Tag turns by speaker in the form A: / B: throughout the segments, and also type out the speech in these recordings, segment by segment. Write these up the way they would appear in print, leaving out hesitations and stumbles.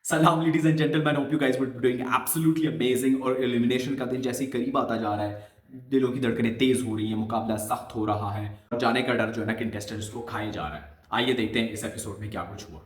A: सलाम ladies and gentleman, hope you guys were doing absolutely amazing. और elimination का दिन जैसे ही करीब आता जा रहा है, दिलों की धड़कनें तेज हो रही हैं, मुकाबला सख्त हो रहा है और जाने का डर जो है ना कंटेस्टेंट्स को खाए जा रहा है। आइए देखते हैं इस एपिसोड में क्या कुछ हुआ।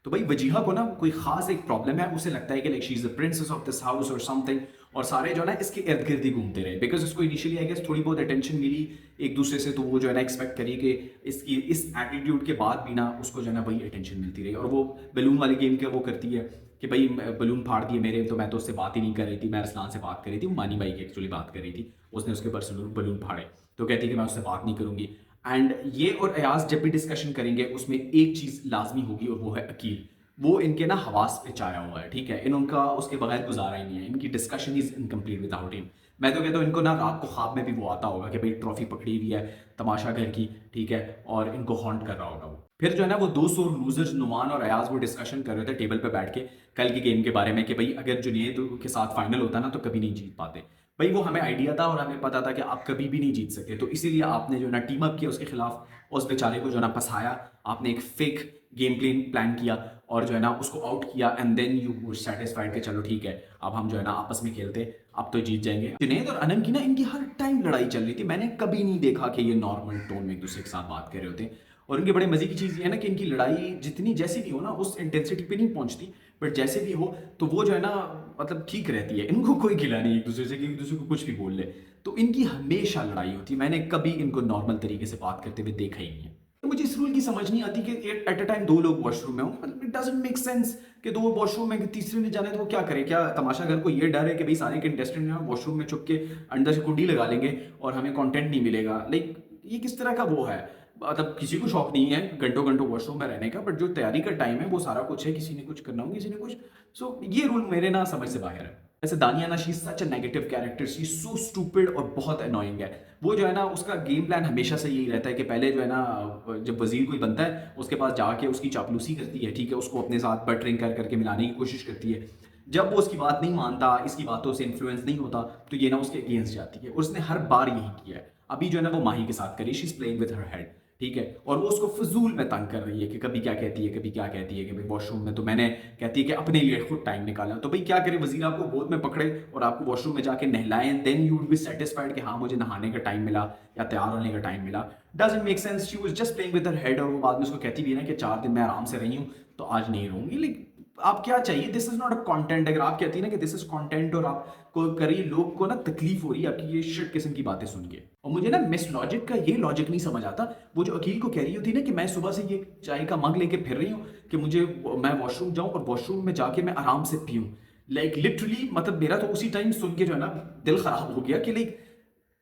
A: तो भाई वजीहा को ना कोई खास एक प्रॉब्लम है, उसे लगता है कि like she is the princess of this house और समथिंग। और सारे जो है ना इसके इर्द गिर्द ही घूमते रहे बिकॉज उसको इनिशियली आई गेस थोड़ी बहुत अटेंशन मिली एक दूसरे से, तो वो जो है ना एक्सपेक्ट करी कि इसकी इस एटीट्यूड के बाद भी ना उसको जो है ना वही अटेंशन मिलती रही। और वो बलून वाले गेम के वो करती है कि भाई बलून फाड़ दिए मेरे, तो मैं तो उससे बात ही नहीं कर रही थी, मैं अरसलान से बात कर रही थी, वो मानी भाई की एक्चुअली बात कर रही थी। उसने उसके ऊपर बलून फाड़े तो कहती है कि मैं उससे बात नहीं करूंगी। एंड ये और अयाज जब भी डिस्कशन करेंगे उसमें एक चीज़ लाजमी होगी और वो है अकील। वो इनके ना हवास पे छाया हुआ है, ठीक है, इनका उसके बगैर गुजारा ही नहीं है। इनकी discussion is incomplete without him. मैं तो कहता हूँ इनको ना रात को ख्वाब में भी वो आता होगा कि भाई ट्रॉफी पकड़ी हुई है तमाशा घर की, ठीक है, और इनको हॉन्ट कर रहा होगा वो। फिर जो है ना वो 200 लूजर्स नुमान और अयाज वो डिस्कशन कर रहे थे टेबल पे बैठ के कल के गेम के बारे में कि भाई अगर जुनेद के साथ फाइनल होता ना तो कभी नहीं जीत पाते। भाई वो हमें आइडिया था और हमें पता था कि आप कभी भी नहीं जीत सकते, तो इसीलिए आपने जो है ना टीम अप किया उसके खिलाफ, उस बेचारे को जो है ना फंसाया। आपने एक फेक गेम प्लान किया और जो है ना उसको आउट किया and then you were satisfied कि चलो ठीक है, अब हम जो है ना आपस में खेलते, अब तो जीत जाएंगे। जुनैद और अनम की ना इनकी हर टाइम लड़ाई चल रही थी। मैंने कभी नहीं देखा कि ये नॉर्मल टोन में एक दूसरे के साथ बात कर रहे होते। और इनके बड़े मजे की चीज़ ये है ना कि इनकी लड़ाई जितनी जैसी भी हो ना उस इंटेंसिटी पे नहीं पहुंचती, बट जैसे भी हो तो वो जो है ना मतलब ठीक रहती है। इनको कोई गिला नहीं एक दूसरे से कि एक दूसरे को कुछ भी बोल ले, तो इनकी हमेशा लड़ाई होती है। मैंने कभी इनको नॉर्मल तरीके से बात करते हुए देखा ही नहीं है। तो मुझे इस रूल की समझ नहीं आती कि एट अ टाइम दो लोग वॉशरूम में होंगे, मतलब इट डजंट मेक सेंस कि दो वॉशरूम में तीसरे ने जाने तो वो क्या करे। क्या तमाशा घर को ये डर है कि भाई सारे कंटेस्टेंट जो है वॉशरूम में छुप के अंदर से कुंडी लगा लेंगे और हमें कंटेंट नहीं मिलेगा। लाइक ये किस तरह का वो है, मतलब किसी को शौक नहीं है घंटों घंटों वॉशरूम में रहने का, बट जो तैयारी का टाइम है वो सारा कुछ है, किसी ने कुछ करना हो किसी ने कुछ। सो ये रूल मेरे ना समझ से बाहर है। ऐसे दानिया ना she is such a negative character, she so stupid और बहुत अनोइंग है। वो जो है ना उसका गेम प्लान हमेशा से यही रहता है कि पहले जो है ना जब वजीर कोई बनता है उसके पास जाके उसकी चापलूसी करती है, ठीक है, उसको अपने साथ बटरिंग कर करके मिलाने की कोशिश करती है। जब वो उसकी बात नहीं मानता, इसकी बातों से इन्फ्लुएंस नहीं होता, तो ये ना उसके अगेंस्ट जाती है। और उसने हर बार यही किया है। अभी जो है ना वो माही के साथ करी, she is playing with her head, ठीक है, और वो उसको फजूल में तंग कर रही है कि कभी क्या कहती है कभी क्या कहती है कि भाई वॉशरूम में तो मैंने कहती है कि अपने लिए खुद टाइम निकाला। तो भाई क्या करे, वजीर आपको गोद में पकड़े और आपको वॉशरूम में जाके नहलाएं, then you would be satisfied कि हाँ मुझे नहाने का टाइम मिला या तैयार होने का टाइम मिला। Doesn't make sense. She was just playing with her head. और वो बाद में उसको कहती भी है ना कि 4 दिन मैं आराम से रही हूँ तो आज नहीं रहूंगी। लाइक आप क्या चाहिए, this is not a content. अगर आप कहती है ना कि दिस इज कंटेंट और आपको करिए, लोग को ना तकलीफ हो रही है आपकी ये शिट किस्म की बातें सुन के। और मुझे ना मिस लॉजिक का ये लॉजिक नहीं समझ आता। वो जो अकील को कह रही होती ना कि मैं सुबह से ये चाय का मग लेके फिर रही हूँ कि मुझे मैं वॉशरूम जाऊं और वॉशरूम में जाके मैं आराम से पीऊं। लाइक लिटरली मतलब मेरा तो उसी टाइम सुन के जो है ना दिल खराब हो गया कि लाइक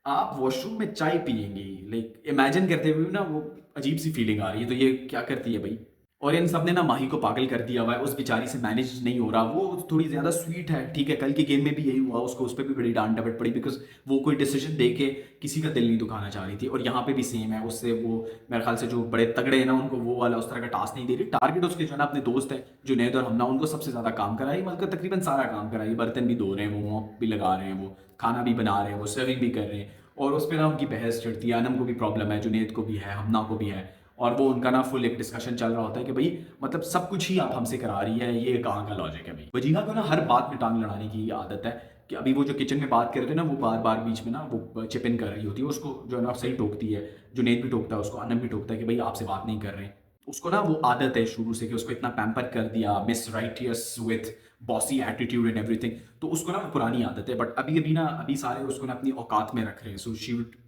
A: आप वॉशरूम में चाय पियेंगी। लाइक इमेजिन करते हुए ना वो अजीब सी फीलिंग आ रही है, तो ये क्या करती है भाई। और इन सब ने ना माही को पागल कर दिया हुआ है, उस बेचारी से मैनेज नहीं हो रहा। वो थोड़ी ज़्यादा स्वीट है, ठीक है, कल के गेम में भी यही हुआ, उसको उस पर भी बड़ी डांट डपट पड़ी बिकॉज वो कोई डिसीजन दे के किसी का दिल नहीं दुखाना चाह रही थी। और यहाँ पे भी सेम है, उससे वो मेरे ख्याल से जो बड़े तगड़े हैं ना उनको वो वाला उस तरह का टास्क नहीं दे रही। टारगेट उसके जो है ना अपने दोस्त है जुनैद और हमना, उनको सबसे ज़्यादा काम कराई, मतलब तकरीबन सारा काम कराई, बर्तन भी धो रहे हैं वो, मॉप भी लगा रहे हैं वो, खाना भी बना रहे हैं वो, सर्विंग भी कर रहे हैं। और उस पर ना उनकी बहस चढ़ती है, अनम को भी प्रॉब्लम है, जुनैद को भी है, हमना को भी है। और वो उनका ना फुल एक डिस्कशन चल रहा होता है कि भाई मतलब सब कुछ ही आप हमसे करा रही है, ये कहाँ का लॉजिक है भाई। वजीहा को ना हर बात में टांग लड़ाने की आदत है कि अभी वो जो किचन में बात कर रहे थे ना वो बार बार बीच में ना वो चिप इन कर रही होती है, उसको जो है ना सही टोकती है। जुनैद भी टोकता है उसको, अनम भी टोकता है कि भाई आपसे बात नहीं कर रहे हैं। उसको ना वो आदत है शुरू से कि उसको इतना पैम्पर कर दिया, miss righteous with bossy attitude and everything, तो उसको ना वो पुरानी आदत है। बट अभी अभी ना अभी सारे उसको ना अपनी औकात में रख रहे हैं, so she would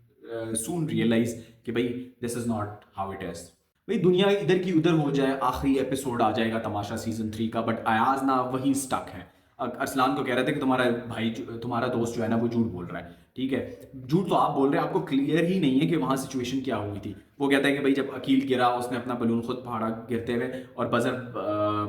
A: soon realise कि भाई this is not how it is. भाई दुनिया इधर की उधर हो जाए, आखिरी एपिसोड आ जाएगा तमाशा सीजन 3 का, बट अयाज ना वही स्टक है। अरसलान को कह रहे थे कि तुम्हारा भाई तुम्हारा दोस्त जो है ना वो झूठ बोल रहा है, ठीक है, झूठ तो आप बोल रहे हैं, आपको क्लियर ही नहीं है कि वहाँ सिचुएशन क्या हुई थी। वो कहता है कि भाई जब अकील गिरा उसने अपना बलून खुद फाड़ा गिरते हुए और बजर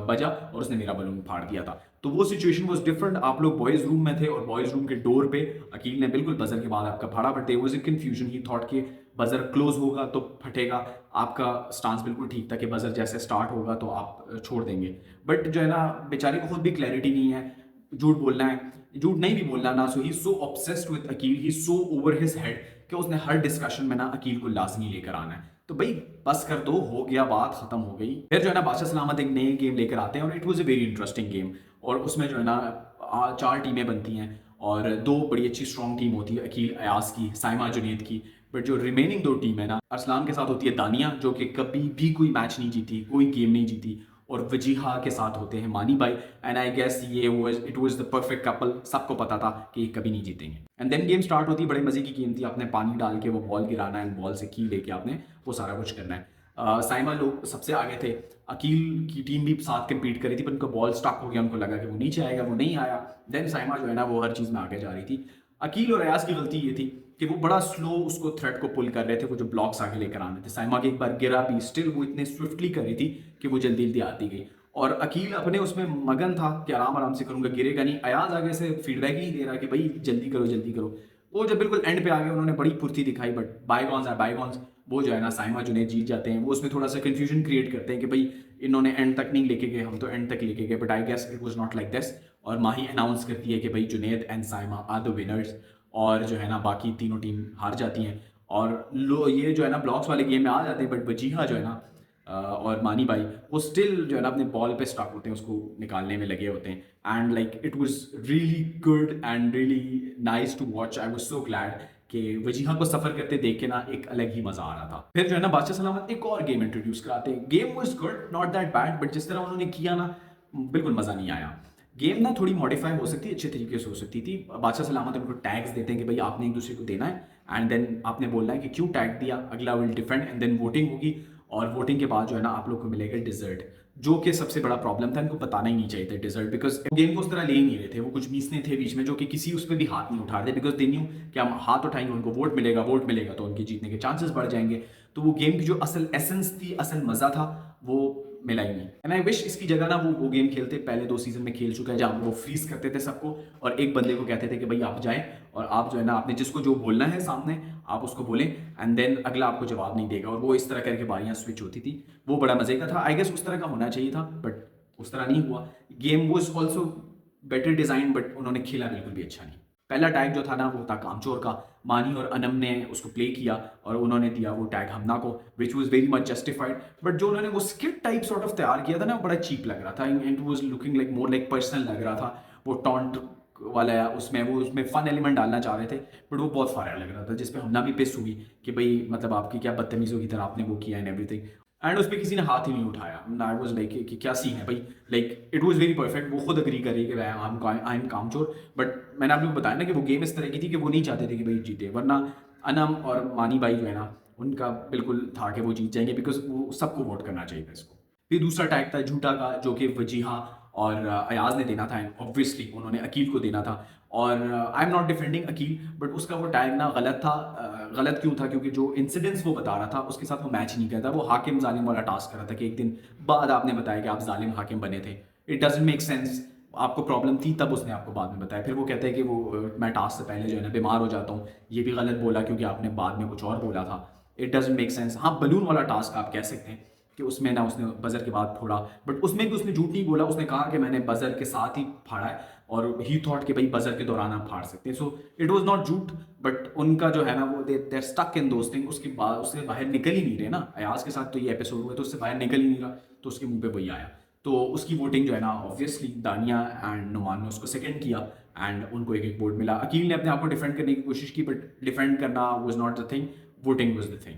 A: बजा और उसने मेरा बलून फाड़ दिया था। तो वो सिचुएशन वॉज डिफरेंट, आप लोग बॉयज रूम में थे और बॉयज रूम के डोर पे अकील ने बिल्कुल बजर के बाद आपका फाड़ा, but there was a confusion, he thought कि बजर क्लोज होगा तो फटेगा। आपका स्टांस बिल्कुल ठीक था कि बजर जैसे स्टार्ट होगा तो आप छोड़ देंगे। बट जो है ना बेचारी को खुद भी क्लैरिटी नहीं है, झूठ बोलना है, झूठ नहीं भी बोलना ना। So he so obsessed with Akeel, he so over his head कि उसने हर डिस्कशन में ना अकील को लाजमी लेकर आना है। तो भाई बस कर दो, हो गया, बात खत्म हो गई। फिर जो है ना बादशाह सलामत एक नए गेम लेकर आते हैं और it was a very interesting game. और उसमें जो है ना 4 टीमें बनती हैं और 2 बड़ी अच्छी स्ट्रॉन्ग टीम होती है, अकील अयाज की, साइमा जुनेद की। बट जो रिमेनिंग 2 टीम है ना, अरसलान के साथ होती है दानिया, जो कि कभी भी कोई मैच नहीं जीती, कोई गेम नहीं जीती। और वजीहा के साथ होते हैं मानी भाई। एंड आई गेस ये it was the perfect couple, सबको पता था कि ये कभी नहीं जीतेंगे। एंड देन गेम स्टार्ट होती है, बड़े मजे की गेम थी। आपने पानी डाल के वो बॉल गिराना है, बॉल से की लेके आपने वो सारा कुछ करना है। साइमा लोग सबसे आगे थे, अकील की टीम भी साथ कम्पीट करी थी, पर उनका बॉल स्टक हो गया, उनको लगा कि वो नीचे आएगा, वो नहीं आया। देन साइमा जो है ना वो हर चीज़ में आगे जा रही थी। अकील और अयाज की गलती ये थी कि वो बड़ा स्लो उसको थ्रेड को पुल कर रहे थे, वो जो ब्लॉक्स आगे लेकर आने थे। साइमा के एक बार गिरा भी, स्टिल वो इतने स्विफ्टली कर रही थी कि वो जल्दी जल्दी आती गई। और अकील अपने उसमें मगन था कि आराम आराम से करूंगा, गिरेगा नहीं। अयाज आगे से फीडबैक ही नहीं दे रहा कि भाई जल्दी करो जल्दी करो। वो जब बिल्कुल एंड पे आ गए, उन्होंने बड़ी फुर्ती दिखाई, बट बायगॉन्स आर बायगॉन्स। वो जो है ना साइमा जुनैद जीत जाते हैं। वो उसमें थोड़ा सा कंफ्यूजन क्रिएट करते हैं कि भाई इन्होंने एंड तक नहीं लेके गए, हम तो एंड तक लेके गए, but I guess it was not like this. और माही अनाउंस करती है कि भाई Junaid and Saima are the winners. और जो है ना बाकी तीनों टीम हार जाती हैं। और लो ये जो है ना ब्लॉक्स वाले गेम में आ जाते हैं, बट वजीहा जो है ना और मानी भाई वो स्टिल जो है ना अपने बॉल पे स्टक होते हैं, उसको निकालने में लगे होते हैं। And like it was really good and really nice to watch. I was so glad कि वजीहा को सफर करते देख के ना एक अलग ही मजा आ रहा था। फिर जो है ना बादशाह सलामत एक और गेम इंट्रोड्यूस कराते हैं। Game was good, not that bad, but जिस तरह उन्होंने किया ना बिल्कुल मजा नहीं आया। गेम ना थोड़ी मॉडिफाई हो सकती है, अच्छे तरीके से हो सकती थी। बादशाह सलामत उनको टैग्स देते हैं कि भाई आपने एक दूसरे को देना है, एंड देन आपने बोलना है कि क्यों टैग दिया, अगला will defend, and then voting होगी। और वोटिंग के बाद जो है ना आप लोग को मिलेगा डिजर्ट, जो कि सबसे बड़ा प्रॉब्लम था, इनको बताना ही नहीं चाहिए था डिजर्ट, बिकॉज गेम को उस तरह ले ही नहीं रहे थे। वो कुछ मीसने थे बीच में जो कि किसी उस पर भी हाथ नहीं उठा रहे थे, बिकॉज दे न्यू कि हम हाथ उठाएंगे उनको वोट मिलेगा, वोट मिलेगा तो उनके जीतने के चांसेस बढ़ जाएंगे। तो वो गेम की जो असल एसेंस थी, असल मजा था, वो मिला ही नहीं। एंड आई विश इसकी जगह ना वो गेम खेलते, पहले 2 सीजन में खेल चुका है, जहाँ वो फ्रीज करते थे सबको और एक बंदे को कहते थे कि भाई आप जाएं और आप जो है ना आपने जिसको जो बोलना है सामने आप उसको बोलें, एंड देन अगला आपको जवाब नहीं देगा। और वो इस तरह करके बारियां स्विच होती थी। वो बड़ा मजे का था। आई गेस उस तरह का होना चाहिए था, बट उस तरह नहीं हुआ। Game was also better design, but उन्होंने खेला बिल्कुल भी अच्छा नहीं। पहला टैग जो था ना वो था कामचोर का। मानी और अनम ने उसको प्ले किया और उन्होंने दिया वो टैग हमना को, which was very much justified. But जो उन्होंने वो स्किट टाइप सॉर्ट ऑफ तैयार किया था ना, वो बड़ा चीप लग रहा था। It was looking like more like personal लग रहा था। वो टॉन्ट वाला उसमें फन एलिमेंट डालना चाह रहे थे, बट वो बहुत फारा लग रहा था, जिसपे हमना भी पिस हुई कि भाई मतलब आपकी क्या बदतमीजों की तरह आपने वो किया एंड एवरीथिंग। एंड उस पर किसी ने हाथ ही नहीं उठाया। आई वाज लाइक कि क्या सीन है भाई, like it was very perfect. वो खुद अग्री कर रही है कि आई एम कामचोर, बट मैंने आप लोग को बताया ना कि वो गेम इस तरह की थी कि वो नहीं चाहते थे कि भाई जीते, वरना अनम और मानी भाई जो है ना उनका बिल्कुल था कि वो जीत जाएंगे, बिकॉज वो सबको वोट करना चाहिए था इसको। फिर दूसरा टैग था झूठा का, जो कि वजीहा और अयाज ने देना था, एंड ऑब्वियसली उन्होंने अकील को देना था। और I am not defending Aqeel, but उसका वो टैग ना गलत था। गलत क्यों था? क्योंकि जो इंसिडेंट्स वो बता रहा था उसके साथ वो मैच नहीं करता। वो हाकिम जालिम वाला टास्क कर रहा था कि एक दिन बाद आपने बताया कि आप जालिम हाकिम बने थे। It doesn't make sense. आपको प्रॉब्लम थी तब उसने आपको बाद में बताया। फिर वो कहते हैं कि वो मैं टास्क से पहले जो है ना बीमार हो जाता हूँ, ये भी गलत बोला क्योंकि आपने बाद में कुछ और बोला था। It doesn't make sense. हाँ, बलून वाला टास्क आप कह सकते हैं कि उसमें ना उसने बजर के बाद फोड़ा, बट उसमें भी उसने झूठ नहीं बोला। उसने कहा कि मैंने बजर के साथ ही फाड़ा है, और ही थॉट कि भाई बजर के दौरान आप फाड़ सकते हैं। सो इट वाज नॉट झूठ, बट उनका जो है ना वो देर स्टक इन दोस थिंग। उसके बाद उससे बाहर निकल ही नहीं रहे ना। अयाज के साथ तो ये एपिसोड हुआ तो उससे बाहर निकल ही नहीं रहा, तो उसके मुंह पे वही आया। तो उसकी वोटिंग जो है ना ऑब्वियसली दानिया एंड नुमान ने उसको सेकंड किया, एंड उनको एक एक वोट मिला। अकील ने अपने आप को डिफेंड करने की कोशिश की, बट डिफेंड करना was not the thing, voting was the thing.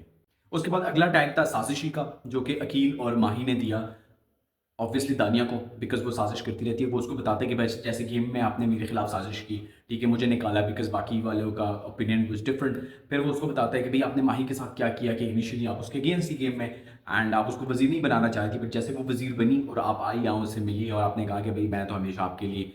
A: उसके बाद अगला टैग था साजिशी का, जो कि अकील और माही ने दिया ऑब्वियसली दानिया को, बिकॉज वो साजिश करती रहती है। वो उसको बताते हैं कि भाई जैसे गेम में आपने मेरे खिलाफ साजिश की, ठीक है, मुझे निकाला बिकॉज बाकी वालों का ओपिनियन वाज डिफरेंट। फिर वो उसको बताता है कि भाई आपने माही के साथ क्या किया कि इनिशियली आप उसके अगेंस्ट थी गेम में, एंड आप उसको वजीर नहीं बनाना चाहती थी, बट जैसे वो वजीर बनी और आप आई यहाँ उससे मिली और आपने कहा कि भाई मैं तो हमेशा आपके लिए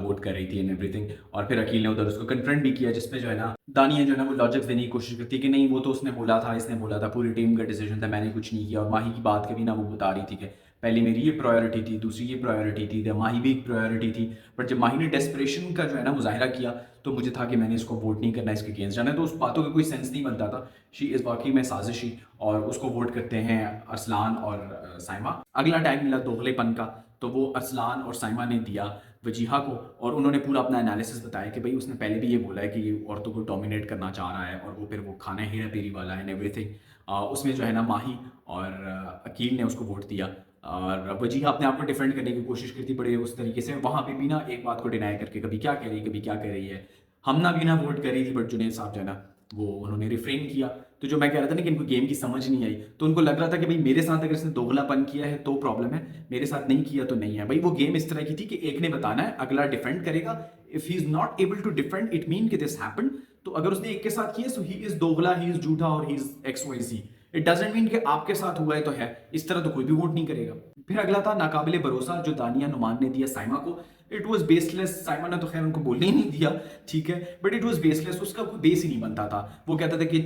A: वोट कर रही थी एंड एवरीथिंग। और फिर अकील ने उधर उसको कन्फ्रंट भी किया, जिसपे जो है ना दानिया जो है ना वो लॉजिक्स देने की कोशिश करती है कि नहीं वो तो उसने बोला था, इसने बोला था, पूरी टीम का डिसीजन था, मैंने कुछ नहीं किया। और माही की बात कभी ना वो बता रही थी कि पहले मेरी ये प्रायोरिटी थी, दूसरी ये प्रायोरिटी थी, तो माही भी एक प्रायोरिटी थी। बट जब माही ने डेस्परेशन का जो है ना मुजाहिरा किया, तो मुझे था कि मैंने इसको वोट नहीं करना, इसके अगेंस्ट जाना है। तो उस बातों का कोई सेंस नहीं बनता था। शी इस वाकई में साजिशी, और उसको वोट करते हैं अरसलान और साइमा। अगला टैग मिला दोगलेपन का, तो वो अरसलान और साइमा ने दिया वजीहा को, और उन्होंने पूरा अपना एनालिसिस बताया कि भाई उसने पहले भी ये बोला है कि ये औरतों को डोमिनेट करना चाह रहा है, और वो फिर वो खाना हेरा फेरी वाला है एंड एवरीथिंग। उसमें जो है ना माही और अकील ने उसको वोट दिया और वजीहा अपने आप को डिफेंड करने की कोशिश करती बड़े उस तरीके से, वहाँ पे भी ना एक बात को डिनाई करके कभी क्या कह रही है कभी क्या कह रही है। हमना भी ना वोट कर रही थी बट जुनेद साहब जो है ना वो उन्होंने रिफ्रेन किया। तो जो मैं कह रहा था ना कि इनको गेम की समझ नहीं आई, तो उनको लग रहा था कि भाई मेरे साथ अगर इसने दोगलापन किया है तो प्रॉब्लम है, मेरे साथ नहीं किया तो नहीं है। भाई वो गेम इस तरह की थी कि एक ने बताना है, अगला डिफेंड करेगा। If he is not able to defend it mean कि दिस हैपेंड। तो अगर उसने एक के साथ किया सो ही इज दोगला, ही इज झूठा और he is X Y Z. It doesn't mean कि आपके साथ हुआ है तो है, इस तरह तो कोई भी वोट नहीं करेगा। फिर अगला था नाकाबिले भरोसा जो दानिया नुमान ने दिया साइमा को। It was baseless. साइमा ने तो खैर उनको बोलने ही नहीं दिया, ठीक है, बट इट वॉज बेसलेस। उसका कोई बेस ही नहीं बनता था। वो कहता था कि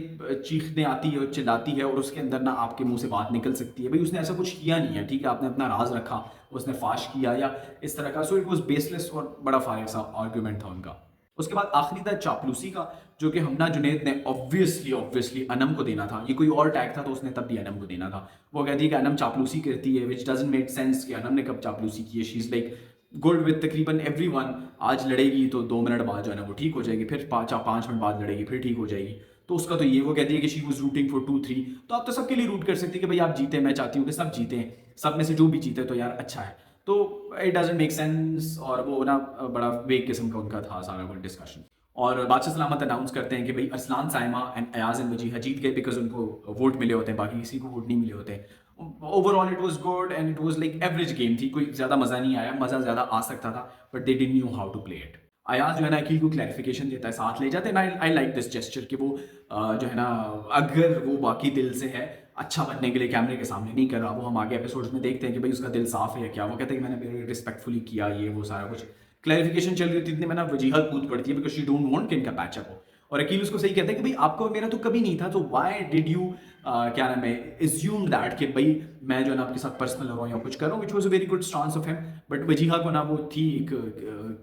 A: चीखने आती है और चिल्लाती है और उसके अंदर ना आपके मुंह से बात निकल सकती है। भाई उसने ऐसा कुछ किया नहीं है, ठीक है, आपने अपना राज रखा, उसने फाश किया या इस तरह का। सो इट वॉज बेसलेस और बड़ा फारिग सा आर्ग्यूमेंट था उनका। उसके बाद आखिरी था चापलूसी का, जो कि हमना जुनैद ने ऑब्वियसली अनम को देना था। ये कोई और टैग था तो उसने तब भी अनम को देना था। वो कहती है कि अनम चापलूसी करती है, विच डजंट मेक सेंस कि अनम ने कब चापलूसी की है। She is like good with तकरीबन एवरीवन। आज लड़ेगी तो 2 मिनट बाद जो है ना वो ठीक हो जाएगी, फिर 5 मिनट बाद लड़ेगी फिर ठीक हो जाएगी। तो उसका तो ये वो कहती है कि शी वाज रूटिंग फॉर 2-3। तो आप तो सबके लिए रूट कर सकती है कि भाई आप जीते, मैं चाहती हूँ कि सब जीते, सब में से जो भी जीते तो यार अच्छा है। तो इट डजंट मेक सेंस और वो ना बड़ा वेग किस्म का उनका था सारा कुछ डिस्कशन। और बादशाह सलामत अनाउंस करते हैं कि भाई अरसलान साइमा एंड अयाज एंड वजीहा जीत गए बिकॉज उनको वोट मिले होते हैं, बाकी किसी को वोट नहीं मिले होते। Overall it was good and it was like average game थी, कोई ज़्यादा मज़ा नहीं आया, मज़ा ज़्यादा आ सकता था but they didn't knew how to play it. Ayaz जो है ना अकील को क्लैरिफिकेशन देता है, साथ ले जाते हैं। आई लाइक दिस जेस्चर कि वो जो है ना अगर वो बाकी दिल से है अच्छा बनने के लिए कैमरे के सामने नहीं कर रहा, वो हम आगे एपिसोड्स में देखते हैं कि भाई उसका दिल साफ है या क्या। वो कहते हैं कि मैंने वेरी रिस्पेक्टफुली किया, ये वो सारा कुछ क्लैरिफिकेशन चल रही थी। इतने में ना वजीहा कूद पड़ती है बिकॉज शी डोंट वांट कि इनका पैचअप हो। और अकील उसको सही कहता है कि भाई आपको मेरा तो कभी नहीं था, तो व्हाई डिड यू क्या नाम है एज्यूम दैट कि भाई मैं जो है ना आपके साथ पर्सनल हो या कुछ करूँ, which was a very good stance of him. But Wajiha को ना वो थी एक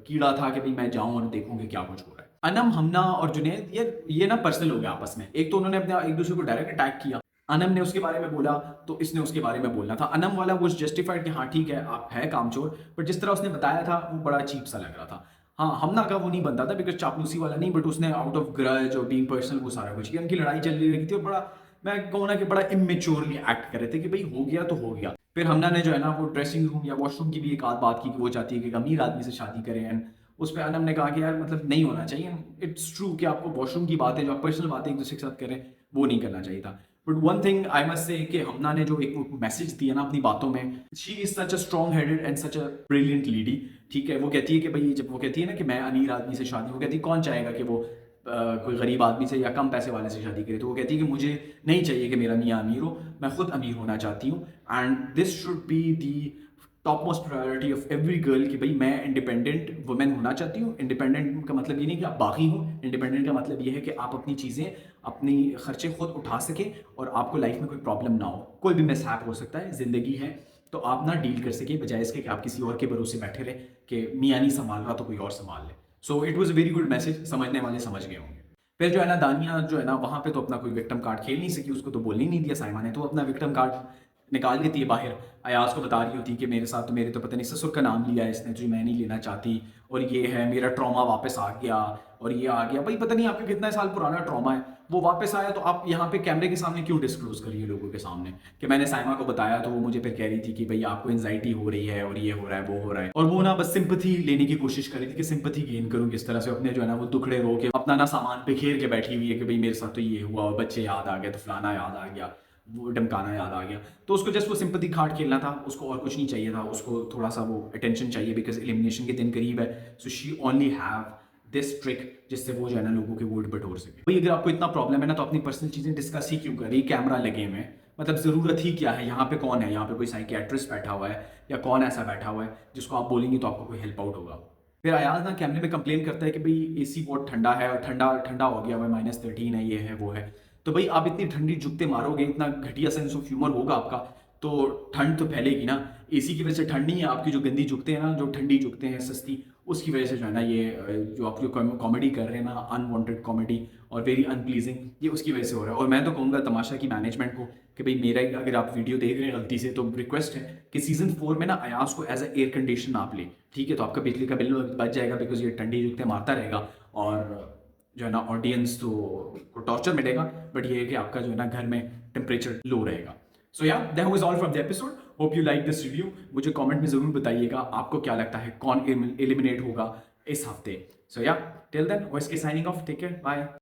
A: कीड़ा था कि भाई मैं जाऊँ और देखूँ कि क्या कुछ हो रहा है। अनम, हमना और जुनैद ये ना पर्सनल हो गया आपस में। एक तो उन्होंने अपने एक दूसरे को डायरेक्ट अटैक किया, अनम ने उसके बारे में बोला तो इसने उसके बारे में बोलना था। अनम वाला वो जस्टिफाइड कि हाँ ठीक है आप है कामचोर, बट जिस तरह उसने बताया था वो बड़ा चीप सा लग रहा था। हाँ, हमना का वो नहीं बनता था बिकॉज चापलूसी वाला नहीं, बट उसने आउट ऑफ ग्रज और बीइंग पर्सनल वो सारा कुछ किया। उनकी लड़ाई चल रही थी और बड़ा मैं कहूँ ना कि बड़ा इमेच्योरली एक्ट कर रहे थे कि भाई हो गया तो हो गया। फिर हमना ने जो है ना वो ड्रेसिंग रूम या वॉशरूम की भी एक आध बात की कि वो चाहती है कि अमीर आदमी से शादी करें, एंड उस पर अनम ने कहा कि यार मतलब नहीं होना चाहिए। इट्स ट्रू कि आपको वॉशरूम की बातें जो आप पर्सनल बातें एक दूसरे के साथ करें वो नहीं करना चाहिए था। But one thing I must say कि हमना ने जो एक मैसेज दिया ना अपनी बातों में, she is such a strong headed and such a brilliant lady. ठीक है, वो कहती है कि भाई जब वो कहती है ना कि मैं अमीर आदमी से शादी, वो कहती है कौन चाहेगा कि वो कोई गरीब आदमी से या कम पैसे वाले से शादी करे। तो वो कहती है कि मुझे नहीं चाहिए कि मेरा मियाँ अमीर हो, मैं खुद अमीर होना चाहती हूँ। And this should be the top most priority of every girl कि भाई मैं इंडिपेंडेंट वुमेन होना चाहती हूँ। इंडिपेंडेंट का मतलब ये नहीं कि आप बागी हो, इंडिपेंडेंट का मतलब ये है कि आप अपनी चीज़ें अपनी खर्चे खुद उठा सकें और आपको लाइफ में कोई प्रॉब्लम ना हो। कोई भी मिसहैप हो सकता है, ज़िंदगी है, तो आप ना डील कर सकें बजाय इसके कि आप किसी और के भरोसे बैठे रहे कि मियाँ नहीं संभाल रहा तो कोई और संभाल ले। So it was a very good message, समझने वाले समझ गए होंगे। फिर जो है ना दानिया जो है ना वहाँ पे तो अपना कोई विक्टिम कार्ड खेल नहीं सकी, उसको तो बोलने ही नहीं दिया साइमा ने, तो अपना विक्टिम कार्ड निकाल लेती है बाहर। अयाज को बता रही होती है कि मेरे साथ तो मेरे तो पता नहीं ससुर का नाम लिया है इसने जो मैं नहीं लेना चाहती, और ये है मेरा ट्रॉमा वापस आ गया और ये आ गया। भाई पता नहीं आपका कितना साल पुराना ट्रॉमा है, वो वापस आया तो आप यहाँ पे कैमरे के सामने क्यों डिस्क्लोज करिए लोगों के सामने कि मैंने साइमा को बताया। तो वो मुझे फिर कह रही थी कि भाई आपको एंजाइटी हो रही है और ये हो रहा है वो हो रहा है, और वो ना बस सिंपथी लेने की कोशिश कर रही थी कि सिंपथी गेन करूँ किस तरह से, अपने जो है ना वो दुखड़े रो के अपना ना सामान बिखेर के बैठी हुई है कि भाई मेरे साथ तो ये हुआ और बच्चे याद आ गए तो फलाना याद आ गया, वो डमकाना याद आ गया। तो उसको जस्ट वो सिंपथी कार्ड खेलना था, उसको और कुछ नहीं चाहिए था, उसको थोड़ा सा वो अटेंशन चाहिए बिकॉज एलिमिनेशन के दिन करीब है। So she only have this trick जिससे वो जो है ना लोगों के वोट बटोर सके। भाई अगर आपको इतना प्रॉब्लम है ना तो अपनी पर्सनल चीज़ें डिस्कस ही क्यों कर रही, कैमरा लगे हुए हैं, मतलब ज़रूरत ही क्या है। यहाँ पे कौन है, यहाँ पे कोई साइकियाट्रिस्ट बैठा हुआ है या कौन ऐसा बैठा हुआ है जिसको आप बोलेंगे तो आपको कोई हेल्प आउट होगा। फिर अयाज ना कैमरे में कंप्लेन करता है कि भाई एसी बहुत ठंडा है और ठंडा ठंडा हो गया हुआ है, -13 है, ये है वो है। तो भाई आप इतनी ठंडी जुगते मारोगे, इतना घटिया सेंस ऑफ ह्यूमर होगा आपका, तो ठंड तो फैलेगी ना। एसी की वजह से ठंड नहीं है, आपकी जो गंदी जुगते हैं ना, जो ठंडी जुगते हैं सस्ती, उसकी वजह से जो है ना ये जो आप जो कॉमेडी कर रहे हैं ना, अनवांटेड कॉमेडी और वेरी अनप्लीजिंग, ये उसकी वजह से हो रहा है। और मैं तो कहूँगा तमाशा की मैनेजमेंट को कि भाई मेरा अगर आप वीडियो देख रहे हैं गलती से तो रिक्वेस्ट है कि सीजन 4 में ना अयाज को एज अ एयर कंडीशन आप ले, ठीक है, तो आपका बिजली का बिल बच जाएगा बिकॉज ये ठंडी जुगते मारता रहेगा और जो है ना ऑडियंस तो को टॉर्चर मिलेगा, बट ये है कि आपका जो है ना घर में टेम्परेचर लो रहेगा। सो या that was all from the episode. Hope you like this review. मुझे कमेंट में ज़रूर बताइएगा आपको क्या लगता है कौन एलिमिनेट होगा इस हफ्ते। सो या टिल देन, वॉइस के signing off, take care, bye.